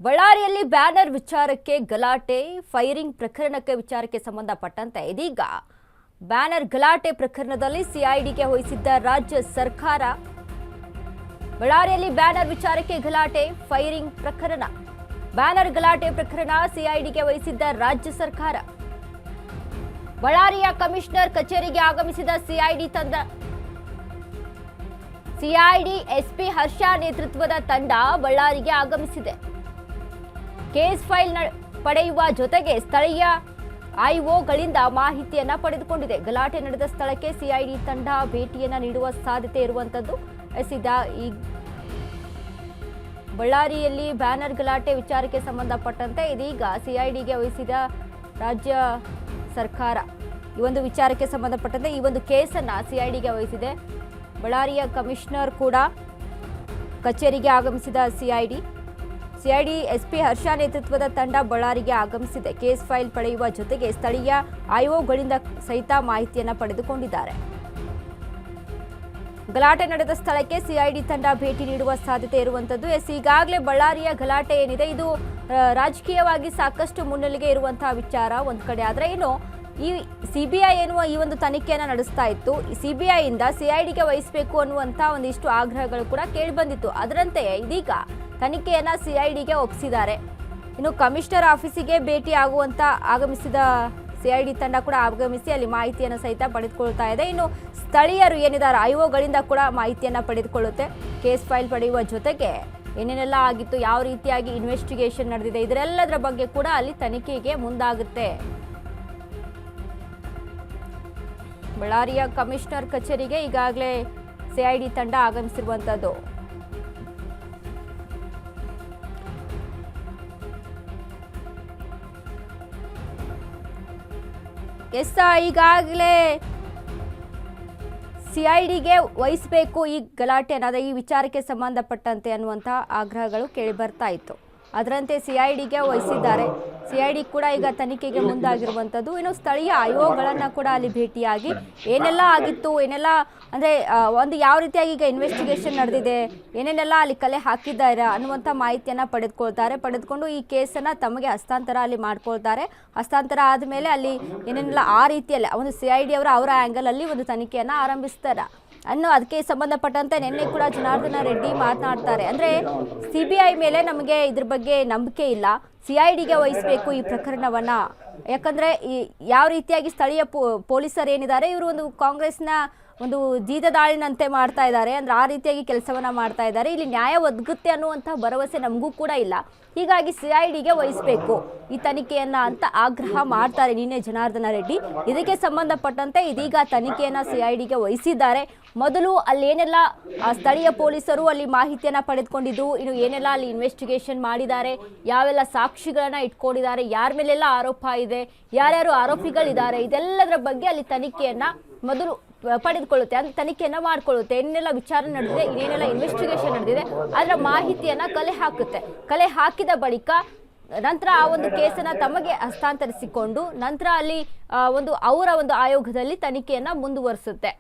ಬಳ್ಳಾರಿಯಲ್ಲಿ ಬ್ಯಾನರ್ ವಿಚಾರಕ್ಕೆ ಗಲಾಟೆ ಫೈರಿಂಗ್ ಪ್ರಕರಣಕ್ಕೆ ವಿಚಾರಕ್ಕೆ ಸಂಬಂಧಪಟ್ಟಂತೆ ಇದೀಗ ಬ್ಯಾನರ್ ಗಲಾಟೆ ಪ್ರಕರಣದಲ್ಲಿ ಸಿಐಡಿಗೆ ವಹಿಸಿದ್ದ ರಾಜ್ಯ ಸರ್ಕಾರ ಬಳ್ಳಾರಿಯಲ್ಲಿ ಬ್ಯಾನರ್ ವಿಚಾರಕ್ಕೆ ಗಲಾಟೆ ಫೈರಿಂಗ್ ಪ್ರಕರಣ ಬ್ಯಾನರ್ ಗಲಾಟೆ ಪ್ರಕರಣ ಸಿಐಡಿಗೆ ವಹಿಸಿದ್ದ ರಾಜ್ಯ ಸರ್ಕಾರ ಬಳ್ಳಾರಿಯ ಕಮಿಷನರ್ ಕಚೇರಿಗೆ ಆಗಮಿಸಿದ ಸಿಐಡಿ ತಂಡ ಸಿಐಡಿ ಎಸ್ಪಿ ಹರ್ಷ ನೇತೃತ್ವದ ತಂಡ ಬಳ್ಳಾರಿಗೆ ಆಗಮಿಸಿದೆ ಕೇಸ್ ಫೈಲ್ ಪಡೆಯುವ ಜೊತೆಗೆ ಸ್ಥಳೀಯ ಐಒಗಳಿಂದ ಮಾಹಿತಿಯನ್ನ ಪಡೆದುಕೊಂಡಿದೆ ಗಲಾಟೆ ನಡೆದ ಸ್ಥಳಕ್ಕೆ ಸಿಐಡಿ ತಂಡ ಭೇಟಿಯನ್ನ ನೀಡುವ ಸಾಧ್ಯತೆ ಇರುವಂತದ್ದು ಈ ಬಳ್ಳಾರಿಯಲ್ಲಿ ಬ್ಯಾನರ್ ಗಲಾಟೆ ವಿಚಾರಕ್ಕೆ ಸಂಬಂಧಪಟ್ಟಂತೆ ಇದೀಗ ಸಿಐಡಿಗೆ ವಹಿಸಿದ ರಾಜ್ಯ ಸರ್ಕಾರ ಈ ಒಂದು ವಿಚಾರಕ್ಕೆ ಸಂಬಂಧಪಟ್ಟಂತೆ ಈ ಒಂದು ಕೇಸನ್ನ ಸಿಐಡಿಗೆ ವಹಿಸಿದೆ ಬಳ್ಳಾರಿಯ ಕಮಿಷನರ್ ಕೂಡ ಕಚೇರಿಗೆ ಆಗಮಿಸಿದ ಸಿಐಡಿ ಎಸ್ಪಿ ಹರ್ಷ ನೇತೃತ್ವದ ತಂಡ ಬಳ್ಳಾರಿಗೆ ಆಗಮಿಸಿದೆ ಕೇಸ್ ಫೈಲ್ ಪಡೆಯುವ ಜೊತೆಗೆ ಸ್ಥಳೀಯ ಐಒಗಳಿಂದ ಸಹಿತ ಮಾಹಿತಿಯನ್ನು ಪಡೆದುಕೊಂಡಿದ್ದಾರೆ ಗಲಾಟೆ ನಡೆದ ಸ್ಥಳಕ್ಕೆ ಸಿಐಡಿ ತಂಡ ಭೇಟಿ ನೀಡುವ ಸಾಧ್ಯತೆ ಇರುವಂತದ್ದು ಈಗಾಗಲೇ ಬಳ್ಳಾರಿಯ ಗಲಾಟೆ ಏನಿದೆ ಇದು ರಾಜಕೀಯವಾಗಿ ಸಾಕಷ್ಟು ಮುನ್ನೆಲೆಗೆ ಇರುವಂತಹ ವಿಚಾರ ಒಂದ್ ಕಡೆ ಆದ್ರೆ ಏನು ಈ ಸಿಬಿಐ ಎನ್ನುವ ಈ ಒಂದು ತನಿಖೆಯನ್ನು ನಡೆಸ್ತಾ ಇತ್ತು ಸಿಬಿಐಯಿಂದ ಸಿಐಡಿಗೆ ವಹಿಸಬೇಕು ಅನ್ನುವಂಥ ಒಂದಿಷ್ಟು ಆಗ್ರಹಗಳು ಕೂಡ ಕೇಳಿಬಂದಿತ್ತು ಅದರಂತೆ ಇದೀಗ ತನಿಖೆಯನ್ನ ಸಿಐಡಿಗೆ ಒಪ್ಪಿಸಿದ್ದಾರೆ ಇನ್ನು ಕಮಿಷನರ್ ಆಫೀಸಿಗೆ ಭೇಟಿ ಆಗಮಿಸಿದ ಸಿಐಡಿ ತಂಡ ಕೂಡ ಆಗಮಿಸಿ ಅಲ್ಲಿ ಮಾಹಿತಿಯನ್ನು ಸಹಿತ ಪಡೆದುಕೊಳ್ತಾ ಇದೆ ಇನ್ನು ಸ್ಥಳೀಯರು ಏನಿದ್ದಾರೆ ಐಒಗಳಿಂದ ಕೂಡ ಮಾಹಿತಿಯನ್ನು ಪಡೆದುಕೊಳ್ಳುತ್ತೆ ಕೇಸ್ ಫೈಲ್ ಪಡೆಯುವ ಜೊತೆಗೆ ಏನೇನೆಲ್ಲ ಆಗಿತ್ತು ಯಾವ ರೀತಿಯಾಗಿ ಇನ್ವೆಸ್ಟಿಗೇಷನ್ ನಡೆದಿದೆ ಇದರೆಲ್ಲದರ ಬಗ್ಗೆ ಕೂಡ ಅಲ್ಲಿ ತನಿಖೆಗೆ ಮುಂದಾಗುತ್ತೆ ಬಳ್ಳಾರಿಯ ಕಮಿಷನರ್ ಕಚೇರಿಗೆ ಈಗಾಗಲೇ ಸಿಐಡಿ ತಂಡ ಆಗಮಿಸಿರುವಂತದ್ದು ಈಗಾಗಲೇ ಸಿಐಡಿಗೆ ವಹಿಸಬೇಕು ಈ ಗಲಾಟೆ ಅನ್ನೋದು ಈ ವಿಚಾರಕ್ಕೆ ಸಂಬಂಧಪಟ್ಟಂತೆ ಅನ್ನುವಂಥ ಆಗ್ರಹಗಳು ಕೇಳಿ ಬರ್ತಾ ಇತ್ತು ಅದರಂತೆ ಸಿಐಡಿಗೆ ವಹಿಸಿದ್ದಾರೆ ಸಿಐಡಿ ಕೂಡ ಈಗ ತನಿಖೆಗೆ ಮುಂದಾಗಿರುವಂಥದ್ದು ಇನ್ನು ಸ್ಥಳೀಯ ಐಒಗಳನ್ನು ಕೂಡ ಅಲ್ಲಿ ಭೇಟಿಯಾಗಿ ಏನೆಲ್ಲ ಆಗಿತ್ತು ಏನೆಲ್ಲ ಅಂದರೆ ಒಂದು ಯಾವ ರೀತಿಯಾಗಿ ಈಗ ಇನ್ವೆಸ್ಟಿಗೇಷನ್ ನಡೆದಿದೆ ಏನೇನೆಲ್ಲ ಅಲ್ಲಿ ಕಲೆ ಹಾಕಿದ್ದಾರೆ ಅನ್ನುವಂಥ ಮಾಹಿತಿಯನ್ನು ಪಡೆದುಕೊಂಡು ಈ ಕೇಸನ್ನು ತಮಗೆ ಹಸ್ತಾಂತರ ಅಲ್ಲಿ ಮಾಡ್ಕೊಳ್ತಾರೆ ಹಸ್ತಾಂತರ ಆದಮೇಲೆ ಅಲ್ಲಿ ಏನೇನೆಲ್ಲ ಆ ರೀತಿಯಲ್ಲಿ ಒಂದು ಸಿಐಡಿ ಅವರ ಆ್ಯಂಗಲಲ್ಲಿ ಒಂದು ತನಿಖೆಯನ್ನು ಆರಂಭಿಸ್ತಾರೆ ಅದಕ್ಕೆ ಸಂಬಂಧಪಟ್ಟಂತೆ ನಿನ್ನೆ ಕೂಡ ಜನಾರ್ದನ ರೆಡ್ಡಿ ಮಾತನಾಡ್ತಾರೆ ಅಂದರೆ ಸಿಬಿಐ ಮೇಲೆ ನಮಗೆ ಇದ್ರ ಬಗ್ಗೆ ನಂಬಿಕೆ ಇಲ್ಲ ಸಿಐಡಿಗೆ ವಹಿಸಬೇಕು ಈ ಪ್ರಕರಣವನ್ನ ಯಾಕಂದ್ರೆ ಯಾವ ರೀತಿಯಾಗಿ ಸ್ಥಳೀಯ ಪೊಲೀಸರು ಏನಿದ್ದಾರೆ ಇವರು ಒಂದು ಕಾಂಗ್ರೆಸ್ನ ಒಂದು ಜೀತದಾಳಿನಂತೆ ಮಾಡ್ತಾ ಇದ್ದಾರೆ ಅಂದ್ರೆ ಆ ರೀತಿಯಾಗಿ ಕೆಲಸವನ್ನ ಮಾಡ್ತಾ ಇದ್ದಾರೆ ಇಲ್ಲಿ ನ್ಯಾಯ ಒದಗುತ್ತೆ ಅನ್ನುವಂಥ ಭರವಸೆ ನಮಗೂ ಕೂಡ ಇಲ್ಲ ಹೀಗಾಗಿ ಸಿಐಡಿಗೆ ವಹಿಸಬೇಕು ಈ ತನಿಖೆಯನ್ನ ಅಂತ ಆಗ್ರಹ ಮಾಡ್ತಾರೆ ನಿನ್ನೆ ಜನಾರ್ದನ ರೆಡ್ಡಿ ಇದಕ್ಕೆ ಸಂಬಂಧಪಟ್ಟಂತೆ ಇದೀಗ ತನಿಖೆಯನ್ನ ಸಿಐಡಿಗೆ ವಹಿಸಿದ್ದಾರೆ ಮೊದಲು ಅಲ್ಲೇನೆಲ್ಲ ಸ್ಥಳೀಯ ಪೊಲೀಸರು ಅಲ್ಲಿ ಮಾಹಿತಿಯನ್ನ ಪಡೆದುಕೊಂಡಿದ್ದು ಇನ್ನು ಏನೆಲ್ಲ ಅಲ್ಲಿ ಇನ್ವೆಸ್ಟಿಗೇಷನ್ ಮಾಡಿದ್ದಾರೆ ಯಾವೆಲ್ಲ ಸಾಕ್ಷಿಗಳನ್ನ ಇಟ್ಕೊಂಡಿದ್ದಾರೆ ಯಾರ ಮೇಲೆಲ್ಲ ಆರೋಪ ಇದೆ ಯಾರ್ಯಾರು ಆರೋಪಿಗಳಿದ್ದಾರೆ ಇದೆಲ್ಲದರ ಬಗ್ಗೆ ಅಲ್ಲಿ ತನಿಖೆಯನ್ನ ಮೊದಲು ಪಡೆದುಕೊಳ್ಳುತ್ತೆ ಅಂದ್ರೆ ತನಿಖೆಯನ್ನ ಮಾಡ್ಕೊಳ್ಳುತ್ತೆ ಏನೆಲ್ಲ ವಿಚಾರ ನಡೆದಿದೆ ಇನ್ನೇನೆಲ್ಲ ಇನ್ವೆಸ್ಟಿಗೇಷನ್ ನಡೆದಿದೆ ಅದರ ಮಾಹಿತಿಯನ್ನ ಕಲೆ ಹಾಕಿದ ಬಳಿಕ ನಂತರ ಆ ಒಂದು ಕೇಸನ್ನ ತಮಗೆ ಹಸ್ತಾಂತರಿಸಿಕೊಂಡು ನಂತರ ಅಲ್ಲಿ ಅವರ ಒಂದು ಆಯೋಗದಲ್ಲಿ ತನಿಖೆಯನ್ನ ಮುಂದುವರಿಸುತ್ತೆ